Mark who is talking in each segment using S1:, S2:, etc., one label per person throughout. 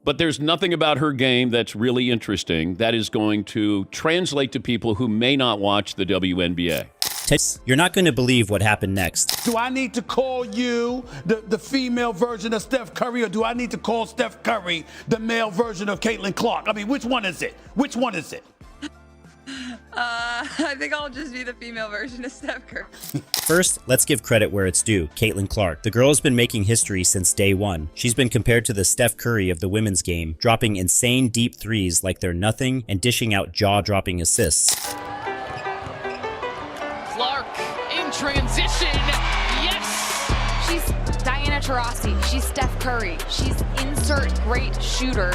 S1: But there's nothing about her game that's really interesting that is going to translate to people who may not watch the WNBA.
S2: You're not going to believe what happened next.
S3: Do I need to call you the female version of Steph Curry, or do I need to call Steph Curry the male version of Caitlin Clark? I mean, which one is it? Which one is it?
S4: I think I'll just be the female version of Steph Curry.
S2: First, let's give credit where it's due. Caitlin Clark. The girl has been making history since day one. She's been compared to the Steph Curry of the women's game, dropping insane deep threes like they're nothing and dishing out jaw-dropping assists.
S5: Clark in transition. Yes!
S6: She's Diana Taurasi. She's Steph Curry. She's insert great shooter.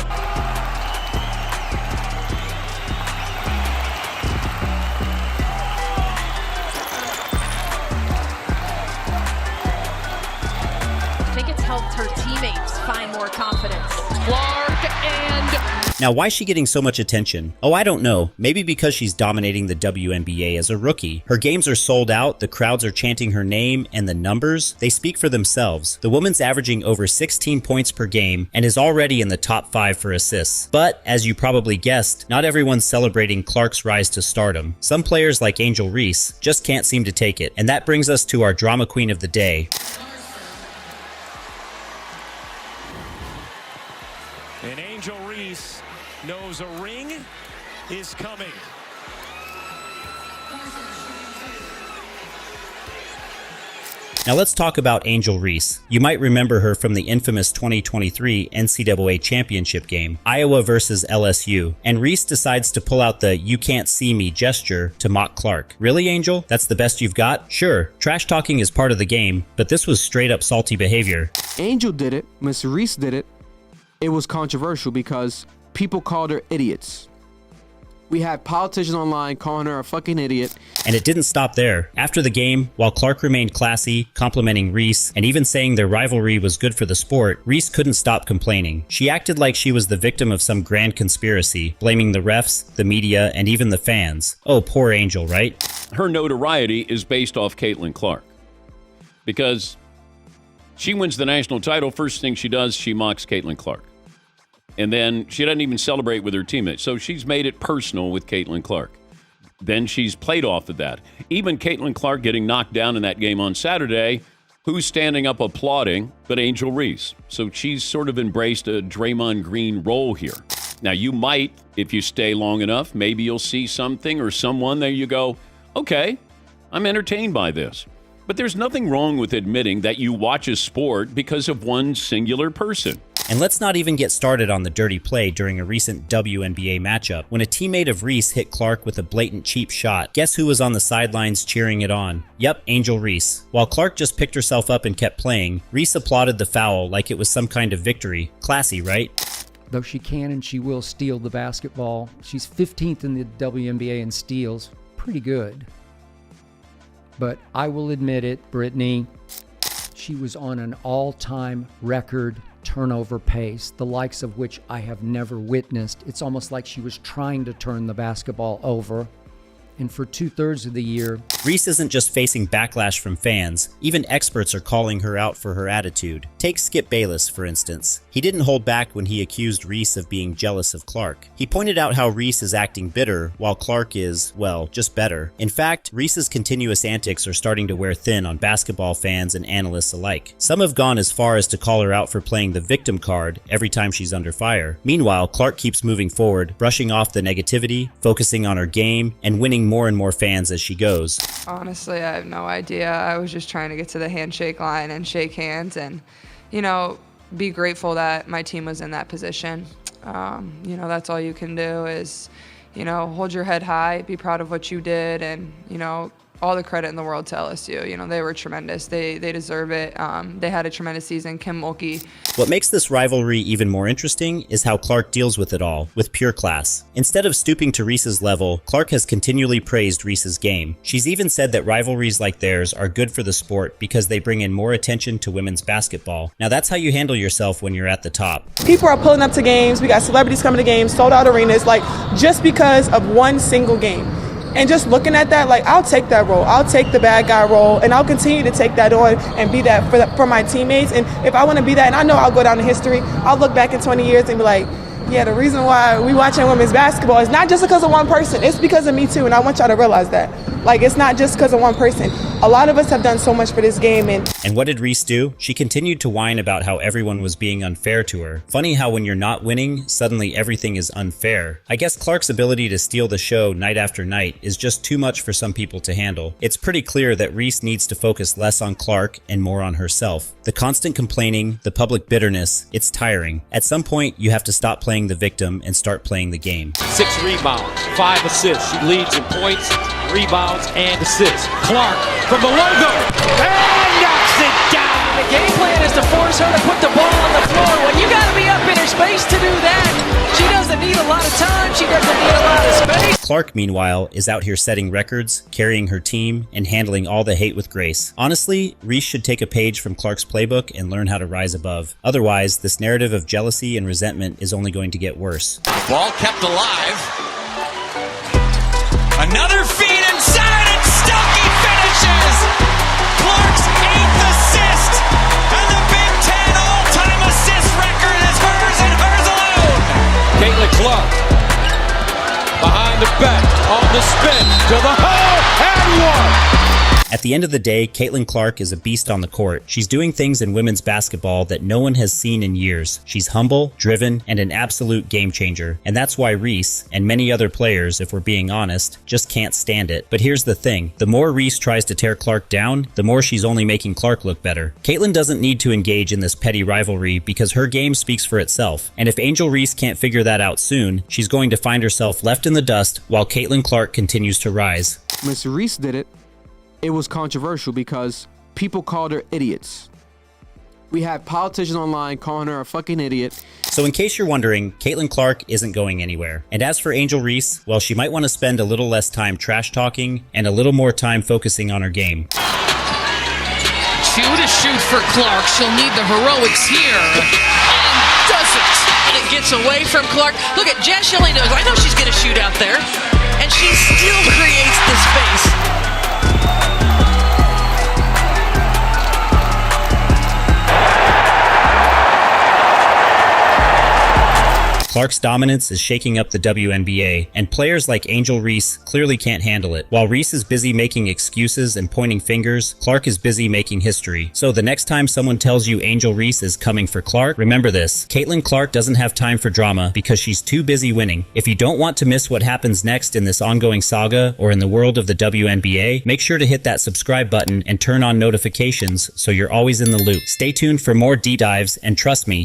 S6: I think it's helped her teammates find more confidence.
S5: Clark and...
S2: Now, why is she getting so much attention? Oh, I don't know. Maybe because she's dominating the WNBA as a rookie. Her games are sold out, the crowds are chanting her name, and the numbers, they speak for themselves. The woman's averaging over 16 points per game and is already in the top 5 for assists. But, as you probably guessed, not everyone's celebrating Clark's rise to stardom. Some players like Angel Reese just can't seem to take it. And that brings us to our drama queen of the day.
S7: And Angel Reese knows a ring is coming.
S2: Now let's talk about Angel Reese. You might remember her from the infamous 2023 NCAA championship game, Iowa versus LSU, and Reese decides to pull out the "you can't see me" gesture to mock Clark. Really, Angel? That's the best you've got? Sure, trash talking is part of the game, but this was straight up salty behavior.
S8: Angel did it, Miss Reese did it. It was controversial because people called her idiots. We had politicians online calling her a fucking idiot.
S2: And it didn't stop there. After the game, while Clark remained classy, complimenting Reese, and even saying their rivalry was good for the sport, Reese couldn't stop complaining. She acted like she was the victim of some grand conspiracy, blaming the refs, the media, and even the fans. Oh, poor Angel, right?
S1: Her notoriety is based off Caitlin Clark. Because she wins the national title, first thing she does, she mocks Caitlin Clark. And then she doesn't even celebrate with her teammates. So she's made it personal with Caitlin Clark. Then she's played off of that. Even Caitlin Clark getting knocked down in that game on Saturday, who's standing up applauding but Angel Reese? So she's sort of embraced a Draymond Green role here. Now, you might, if you stay long enough, maybe you'll see something or someone there you go, okay, I'm entertained by this. But there's nothing wrong with admitting that you watch a sport because of one singular person.
S2: And let's not even get started on the dirty play during a recent WNBA matchup. When a teammate of Reese hit Clark with a blatant cheap shot, guess who was on the sidelines cheering it on? Yep, Angel Reese. While Clark just picked herself up and kept playing, Reese applauded the foul like it was some kind of victory. Classy, right?
S9: Though she can and she will steal the basketball. She's 15th in the WNBA in steals. Pretty good. But I will admit it, Brittany, she was on an all-time record turnover pace, the likes of which I have never witnessed. It's almost like she was trying to turn the basketball over. And for 2/3 of the year,
S2: Reese isn't just facing backlash from fans. Even experts are calling her out for her attitude. Take Skip Bayless, for instance. He didn't hold back when he accused Reese of being jealous of Clark. He pointed out how Reese is acting bitter, while Clark is, well, just better. In fact, Reese's continuous antics are starting to wear thin on basketball fans and analysts alike. Some have gone as far as to call her out for playing the victim card every time she's under fire. Meanwhile, Clark keeps moving forward, brushing off the negativity, focusing on her game, and winning more and more fans as she goes.
S4: Honestly, I have no idea. I was just trying to get to the handshake line and shake hands and, be grateful that my team was in that position. That's all you can do is, hold your head high, be proud of what you did, and, all the credit in the world to LSU. They were tremendous. They deserve it. They had a tremendous season. Kim Mulkey.
S2: What makes this rivalry even more interesting is how Clark deals with it all, with pure class. Instead of stooping to Reese's level, Clark has continually praised Reese's game. She's even said that rivalries like theirs are good for the sport because they bring in more attention to women's basketball. Now that's how you handle yourself when you're at the top.
S10: People are pulling up to games. We got celebrities coming to games, sold out arenas, just because of one single game. And just looking at that, like, I'll take that role. I'll take the bad guy role, and I'll continue to take that on and be that for my teammates. And if I want to be that, and I know I'll go down in history, I'll look back in 20 years and be like, yeah, the reason why we watching women's basketball is not just because of one person. It's because of me too, and I want y'all to realize that. Like, it's not just because of one person. A lot of us have done so much for this game.
S2: And what did Reese do? She continued to whine about how everyone was being unfair to her. Funny how when you're not winning, suddenly everything is unfair. I guess Clark's ability to steal the show night after night is just too much for some people to handle. It's pretty clear that Reese needs to focus less on Clark and more on herself. The constant complaining, the public bitterness, it's tiring. At some point, you have to stop playing the victim and start playing the game.
S7: 6 rebounds, 5 assists. She leads in points, rebounds, and assists. Clark from the logo and knocks it down.
S5: The game plan is to force her to put the ball on the floor. Well, you got to be up in her space to do that. She doesn't need a lot of time. She doesn't need a lot of space.
S2: Clark, meanwhile, is out here setting records, carrying her team, and handling all the hate with grace. Honestly, Reese should take a page from Clark's playbook and learn how to rise above. Otherwise, this narrative of jealousy and resentment is only going to get worse.
S7: Ball kept alive. Another feed inside, and Stuckey finishes! Clark's 8th assist, and the Big Ten all-time assist record is hers and hers alone! Caitlin Clark, behind the back, on the spin, to the hole, and one!
S2: At the end of the day, Caitlin Clark is a beast on the court. She's doing things in women's basketball that no one has seen in years. She's humble, driven, and an absolute game changer. And that's why Reese, and many other players, if we're being honest, just can't stand it. But here's the thing. The more Reese tries to tear Clark down, the more she's only making Clark look better. Caitlin doesn't need to engage in this petty rivalry because her game speaks for itself. And if Angel Reese can't figure that out soon, she's going to find herself left in the dust while Caitlin Clark continues to rise.
S8: Miss Reese did it. It was controversial because people called her idiots. We had politicians online calling her a fucking idiot.
S2: So in case you're wondering, Caitlin Clark isn't going anywhere. And as for Angel Reese, well, she might want to spend a little less time trash talking and a little more time focusing on her game.
S5: 2 to shoot for Clark. She'll need the heroics here. And doesn't. And it gets away from Clark. Look at Jen Shelley knows. I know she's going to shoot out there. And she still creates the space.
S2: Clark's dominance is shaking up the WNBA, and players like Angel Reese clearly can't handle it. While Reese is busy making excuses and pointing fingers, Clark is busy making history. So the next time someone tells you Angel Reese is coming for Clark, remember this. Caitlin Clark doesn't have time for drama because she's too busy winning. If you don't want to miss what happens next in this ongoing saga or in the world of the WNBA, make sure to hit that subscribe button and turn on notifications so you're always in the loop. Stay tuned for more deep dives, and trust me,